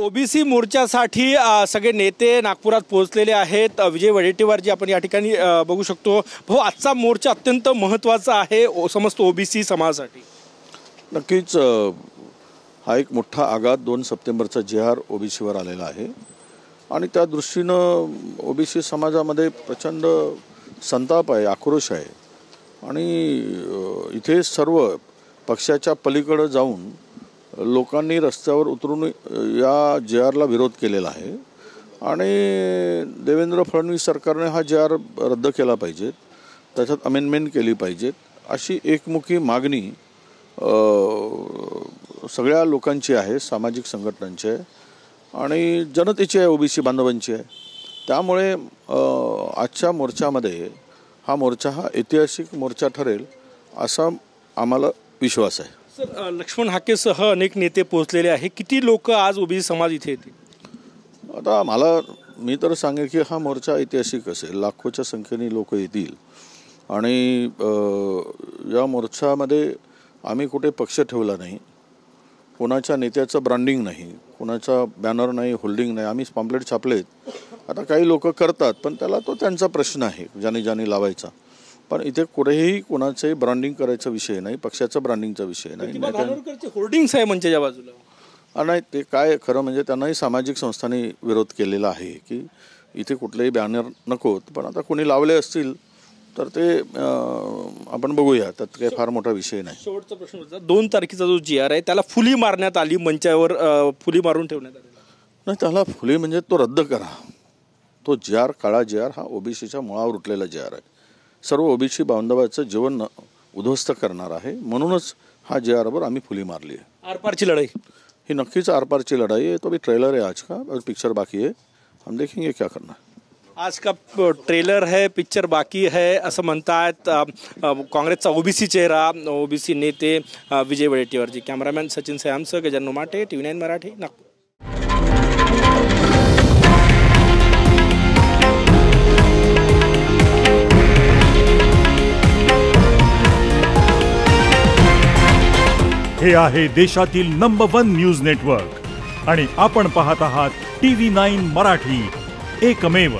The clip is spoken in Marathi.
ओबीसी मोर्चासाठी सगळे नेते नागपुरात पोहोचलेले आहेत। विजय वडेट्टीवार जी आपण या ठिकाणी बघू शकतो। भाऊ, आजचा मोर्चा अत्यंत महत्त्वाचा आहे समस्त ओबीसी समाजासाठी। नक्कीच हा एक मोठा आघात 2 सप्टेंबरचा JR ओबीसीवर आलेला आहे आणि त्या दृष्टीनं ओबीसी समाजामध्ये प्रचंड संताप आहे, आक्रोश आहे आणि इथे सर्व पक्षाच्या पलीकडे जाऊन लोकांनी रस्त्यावर उतरून या JRला विरोध केलेला आहे आणि देवेंद्र फडणवीस सरकारने हा JR रद्द केला पाहिजे, त्याच्यात अमेंडमेंट केली पाहिजे अशी एकमुखी मागणी सगळ्या लोकांची आहे, सामाजिक संघटनांची आहे आणि जनतेची आहे, ओबीसी बांधवांची आहे। त्यामुळे आजच्या मोर्चामध्ये हा मोर्चा हा ऐतिहासिक मोर्चा ठरेल असा आम्हाला विश्वास आहे। सर, लक्ष्मण हाकेसह अनेक नेते पोहोचलेले आहे। किती लोक आज ओबीसी समाज इथे येतील? आता मी तर सांगेन की हा मोर्चा ऐतिहासिक असेल, लाखोच्या संख्येने लोक येतील आणि या मोर्चामध्ये आम्ही कुठे पक्ष ठेवला नाही, कोणाच्या नेत्याचं ब्रँडिंग नाही, कोणाचा बॅनर नाही, होल्डिंग नाही। आम्ही पॉम्पलेट छापलेत। आता काही लोक करतात पण त्याला तो त्यांचा प्रश्न आहे, ज्याने लावायचा। पण इथे कुठेही कोणाचे ब्रँडिंग करायचा विषय नाही, पक्षाचा ब्रँडिंगचा विषय नाही। होर्डिंग्स आहे मंचाच्या बाजूला नाही, ते काय खरं म्हणजे त्यांनाही सामाजिक संस्थांनी विरोध केलेला आहे की इथे कुठलेही बॅनर नकोत, पण आता कोणी लावले असतील तर ते आपण बघूया, त्यात काही फार मोठा विषय नाही। शेवटचा प्रश्न होता, 2 तारखेचा जो JR आहे त्याला फुली मारण्यात आली, मंचावर फुली मारून ठेवण्यात आली। नाही, त्याला फुली म्हणजे तो रद्द करा। तो JR काळा JR हा ओबीसीच्या मुळावर उठलेला JR आहे, सर्व ओबीसी बांधवांचं जीवन उद्ध्वस्त करणार आहे, म्हणूनच हा JRवर आम्ही फुली मारली आहे। आरपारची लढाई ही नक्कीच आरपारची लढाई है। तो भी ट्रेलर है आज का, पिक्चर बाकी है, हम देखेंगे क्या करना है। आज का ट्रेलर है, पिक्चर बाकी है असं म्हणतात काँग्रेसचा ओबीसी चेहरा, ओबीसी नेते विजय वडेट्टीवारजी। कॅमेरामॅन सचिन सयामसह गजानन उमाटे, TV9 मराठी, नागपूर। हे आहे देशातील नंबर 1 न्यूज नेटवर्क आणि आपण पाहत आहात TV9 मराठी, एकमेव।